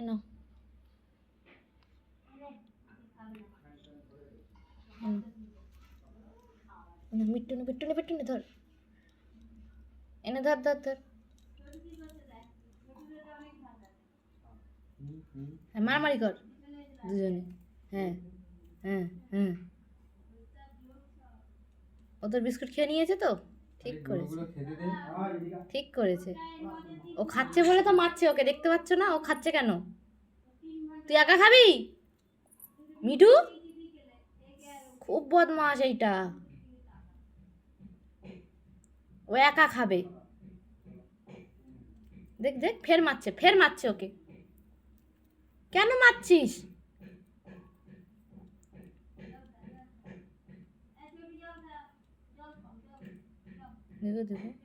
এনো মিট্টুনি মিট্টুনি মিট্টুনি ধর, এনে ধর ধর ধর, মারামারি কর দুজনে। হ্যাঁ হ্যাঁ হ্যাঁ, ও তোর বিস্কুট খেয়ে নিয়েছে তো, ঠিক করেছে ঠিক করেছে। ও খাচ্ছে বলে তো মারছে ওকে, দেখতে পাচ্ছ না ও খাচ্ছে কেন? তুই একা খাবি মিঠু? খুব বদমাস এইটা, ও একা খাবে। দেখ দেখ, ফের মারছে, ফের মারছে ওকে। কেন মারছিস? দেখো দেখো